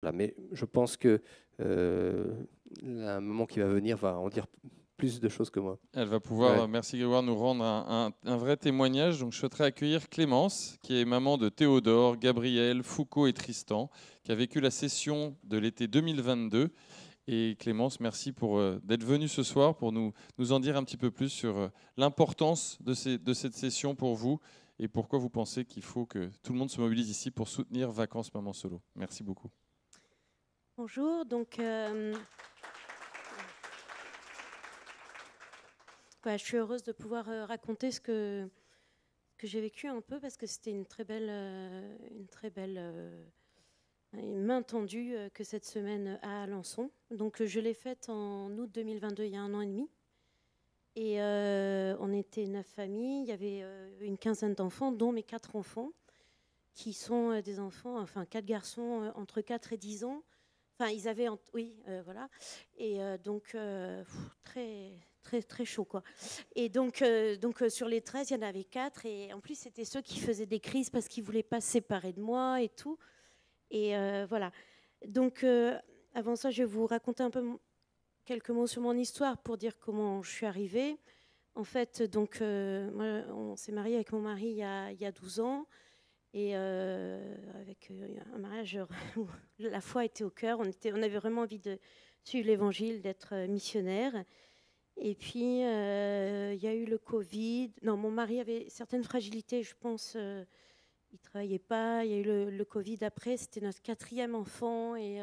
Voilà, mais je pense que la maman qui va venir va en dire plus de choses que moi. Elle va pouvoir, Ouais. merci Grégoire, nous rendre un vrai témoignage. Donc, je souhaiterais accueillir Clémence, qui est maman de Théodore, Gabriel, Foucault et Tristan, qui a vécu la session de l'été 2022. Et Clémence, merci d'être venue ce soir pour nous en dire un petit peu plus sur l'importance de cette session pour vous et pourquoi vous pensez qu'il faut que tout le monde se mobilise ici pour soutenir Vacances Maman Solo. Merci beaucoup. Bonjour, donc je suis heureuse de pouvoir raconter ce que j'ai vécu un peu parce que c'était une très belle une main tendue que cette semaine à Alençon. Donc je l'ai faite en août 2022, il y a 1 an et demi. Et on était 9 familles, il y avait une quinzaine d'enfants, dont mes 4 enfants, qui sont des enfants, enfin 4 garçons entre 4 et 10 ans. Enfin, ils avaient... Oui, voilà. Et donc, très, très, très chaud, quoi. Et donc sur les 13, il y en avait 4. Et en plus, c'était ceux qui faisaient des crises parce qu'ils ne voulaient pas se séparer de moi et tout. Et voilà. Donc, avant ça, je vais vous raconter un peu quelques mots sur mon histoire pour dire comment je suis arrivée. En fait, donc, moi, on s'est marié avec mon mari il y a 12 ans. Et avec un mariage où la foi était au cœur, on avait vraiment envie de suivre l'évangile, d'être missionnaire. Et puis, il y a eu le Covid. Non, mon mari avait certaines fragilités, je pense. Il ne travaillait pas. Il y a eu le Covid après. C'était notre 4e enfant. Et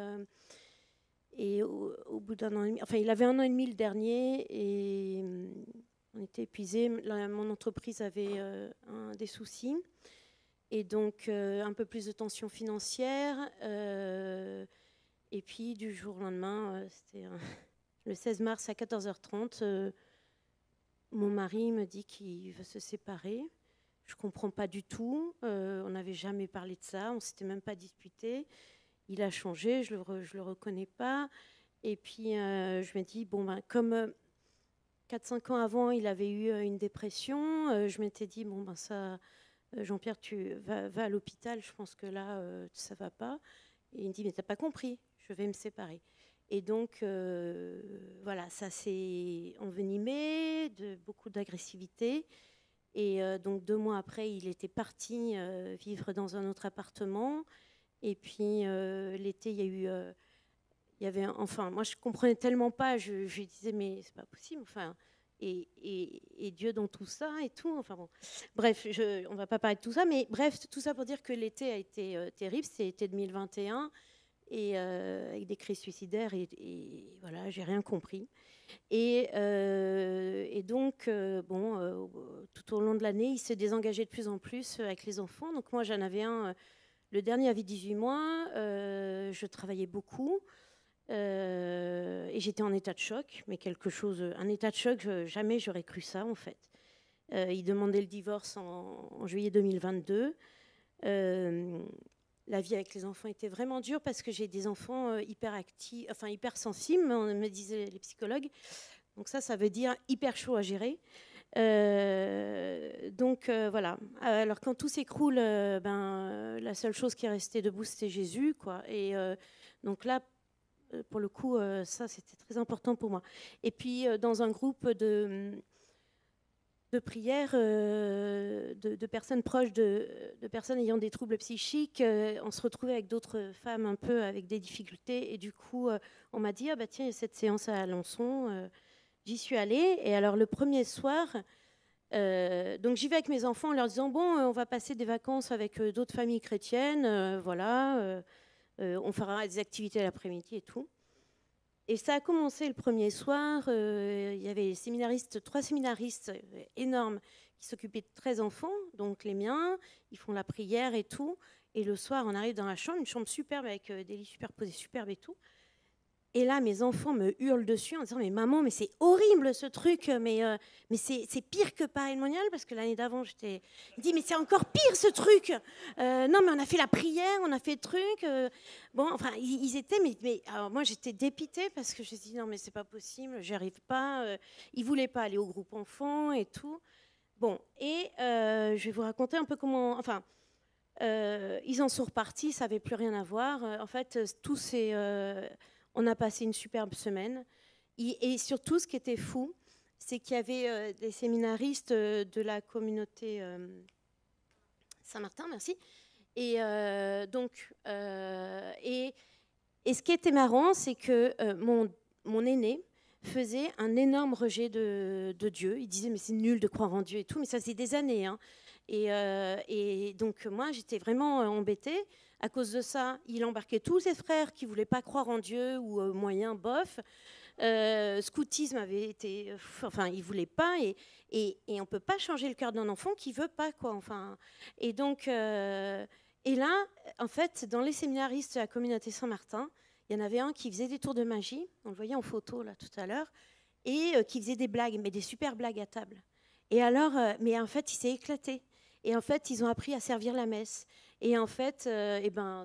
au bout d'1 an et demi, enfin, il avait 1 an et demi le dernier. Et on était épuisés. Mon entreprise avait des soucis. Et donc, un peu plus de tension financière. Et puis, du jour au lendemain, c'était le 16 mars à 14h30, mon mari me dit qu'il veut se séparer. Je ne comprends pas du tout. On n'avait jamais parlé de ça. On ne s'était même pas disputé. Il a changé, je le reconnais pas. Et puis, je me dis, bon, ben, comme 4-5 ans avant, il avait eu une dépression, je m'étais dit, bon, ben ça... Jean-Pierre, tu vas à l'hôpital, je pense que là, ça ne va pas. Et il me dit, mais tu n'as pas compris, je vais me séparer. Et donc, voilà, ça s'est envenimé, beaucoup d'agressivité. Et donc, 2 mois après, il était parti vivre dans un autre appartement. Et puis, l'été, il y avait, enfin, moi, je ne comprenais tellement pas. Je disais, mais c'est pas possible. Enfin, et Dieu dans tout ça et tout. Enfin bon, bref, on ne va pas parler de tout ça, mais bref, tout ça pour dire que l'été a été terrible. C'était l'été 2021 et avec des crises suicidaires et voilà, j'ai rien compris. Et donc, tout au long de l'année, il s'est désengagé de plus en plus avec les enfants. Donc moi, j'en avais un. Le dernier avait 18 mois. Je travaillais beaucoup. Et j'étais en état de choc, mais un état de choc, jamais j'aurais cru ça en fait. Il demandait le divorce en juillet 2022. La vie avec les enfants était vraiment dure parce que j'ai des enfants hyperactifs, enfin hypersensibles, me disaient les psychologues. Donc ça veut dire hyper chaud à gérer. Voilà. Alors quand tout s'écroule, la seule chose qui est restée debout, c'était Jésus, quoi. Et donc là, pour le coup, ça, c'était très important pour moi. Et puis, dans un groupe de prière de personnes proches de personnes ayant des troubles psychiques, on se retrouvait avec d'autres femmes un peu avec des difficultés. Et du coup, on m'a dit, ah bah tiens, il y a cette séance à Alençon. J'y suis allée. Et alors, le premier soir... donc j'y vais avec mes enfants en leur disant, bon, on va passer des vacances avec d'autres familles chrétiennes, voilà, on fera des activités l'après-midi et tout. Et ça a commencé le premier soir. Il y avait 3 séminaristes énormes qui s'occupaient de 13 enfants, donc les miens. Ils font la prière et tout. Et le soir, on arrive dans la chambre, une chambre superbe avec des lits superposés superbes et tout. Et là, mes enfants me hurlent dessus en disant, mais maman, mais c'est horrible ce truc, mais c'est pire que Paris Monial, parce que l'année d'avant, j'étais... Il dit, mais c'est encore pire ce truc. Non, mais on a fait la prière, on a fait le truc. Bon, enfin, ils étaient... Mais alors moi, j'étais dépitée parce que je me suis dit, non, mais c'est pas possible, j'y arrive pas. Ils voulaient pas aller au groupe enfant et tout. Bon, et je vais vous raconter un peu comment... Enfin, Ils en sont repartis, ça n'avait plus rien à voir. En fait, on a passé une superbe semaine. Et surtout, ce qui était fou, c'est qu'il y avait des séminaristes de la communauté Saint-Martin, merci. Et ce qui était marrant, c'est que mon aîné faisait un énorme rejet de Dieu. Il disait, mais c'est nul de croire en Dieu et tout, mais ça faisait des années. Hein. Et donc, moi, j'étais vraiment embêtée. À cause de ça, il embarquait tous ses frères qui ne voulaient pas croire en Dieu ou moyen, bof. Scoutisme avait été... Enfin, il ne voulait pas. Et on ne peut pas changer le cœur d'un enfant qui ne veut pas, quoi. Enfin, et donc... et là, en fait, dans les séminaristes de la communauté Saint-Martin, il y en avait un qui faisait des tours de magie, on le voyait en photo là tout à l'heure, et qui faisait des blagues, mais des super blagues à table. Et alors, mais en fait, il s'est éclaté. Et en fait, ils ont appris à servir la messe. Et en fait,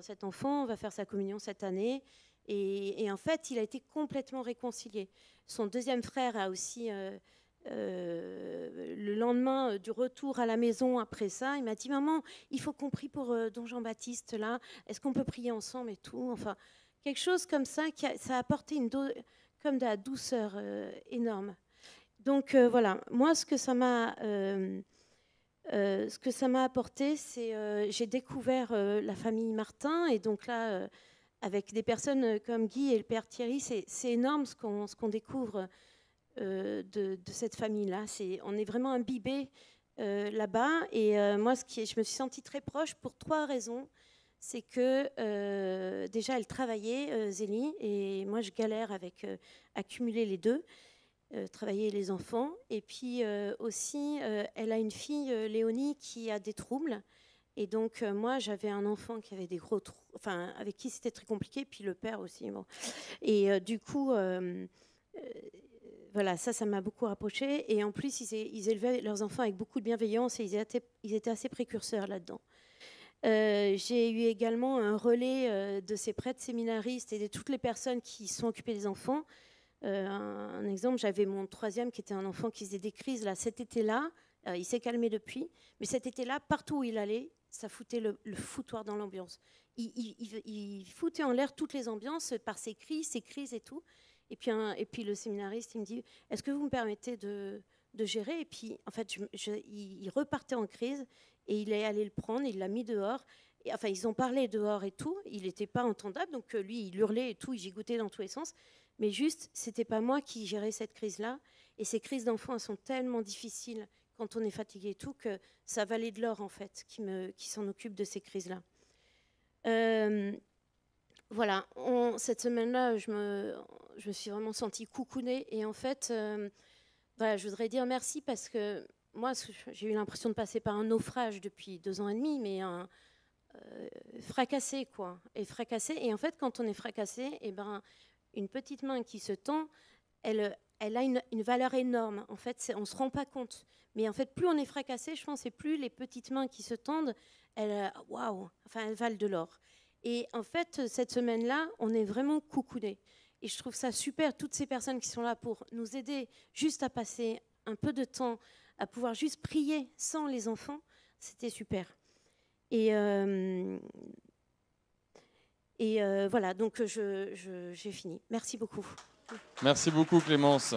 cet enfant va faire sa communion cette année. Et en fait, il a été complètement réconcilié. Son deuxième frère a aussi... le lendemain du retour à la maison après ça, il m'a dit, maman, il faut qu'on prie pour don Jean-Baptiste là, est-ce qu'on peut prier ensemble et tout, enfin quelque chose comme ça, ça a apporté comme de la douceur énorme. Donc voilà, moi ce que ça m'a apporté, c'est j'ai découvert la famille Martin, et donc là avec des personnes comme Guy et le père Thierry, c'est énorme ce qu'on découvre de cette famille-là. On est vraiment imbibés là-bas. Et moi, je me suis sentie très proche pour 3 raisons. C'est que déjà, elle travaillait, Zélie, et moi, je galère avec accumuler les deux, travailler les enfants. Et puis aussi, elle a une fille, Léonie, qui a des troubles. Et donc, moi, j'avais un enfant qui avait des gros troubles, enfin, avec qui c'était très compliqué, puis le père aussi. Bon. Et du coup... voilà, ça m'a beaucoup rapproché. Et en plus, ils élevaient leurs enfants avec beaucoup de bienveillance, et ils étaient assez précurseurs là-dedans. J'ai eu également un relais de ces prêtres séminaristes et de toutes les personnes qui sont occupées des enfants. Un exemple, j'avais mon 3e qui était un enfant qui faisait des crises là, cet été-là. Il s'est calmé depuis. Mais cet été-là, partout où il allait, ça foutait le foutoir dans l'ambiance. Il foutait en l'air toutes les ambiances par ses cris, ses crises et tout. Et puis le séminariste, il me dit, est-ce que vous me permettez de gérer? Et puis, en fait, il repartait en crise, et il est allé le prendre, il l'a mis dehors. Et, enfin, ils ont parlé dehors et tout. Il n'était pas entendable, donc lui, il hurlait et tout, il gigotait dans tous les sens. Mais juste, c'était pas moi qui gérais cette crise-là. Et ces crises d'enfants, elles sont tellement difficiles quand on est fatigué et tout, que ça valait de l'or, en fait, qui s'en occupe de ces crises-là. Voilà, cette semaine-là, je me suis vraiment sentie coucounée. Et en fait, voilà, je voudrais dire merci, parce que moi, j'ai eu l'impression de passer par un naufrage depuis 2 ans et demi, mais fracassé, quoi. Et fracassé. Et en fait, quand on est fracassé, une petite main qui se tend, elle a une valeur énorme. En fait, on ne se rend pas compte. Mais en fait, plus on est fracassé, je pense, et plus les petites mains qui se tendent, elles valent de l'or. Et en fait, cette semaine-là, on est vraiment coucounés. Et je trouve ça super, toutes ces personnes qui sont là pour nous aider juste à passer un peu de temps, à pouvoir juste prier sans les enfants, c'était super. Et voilà, donc j'ai fini. Merci beaucoup. Merci beaucoup, Clémence.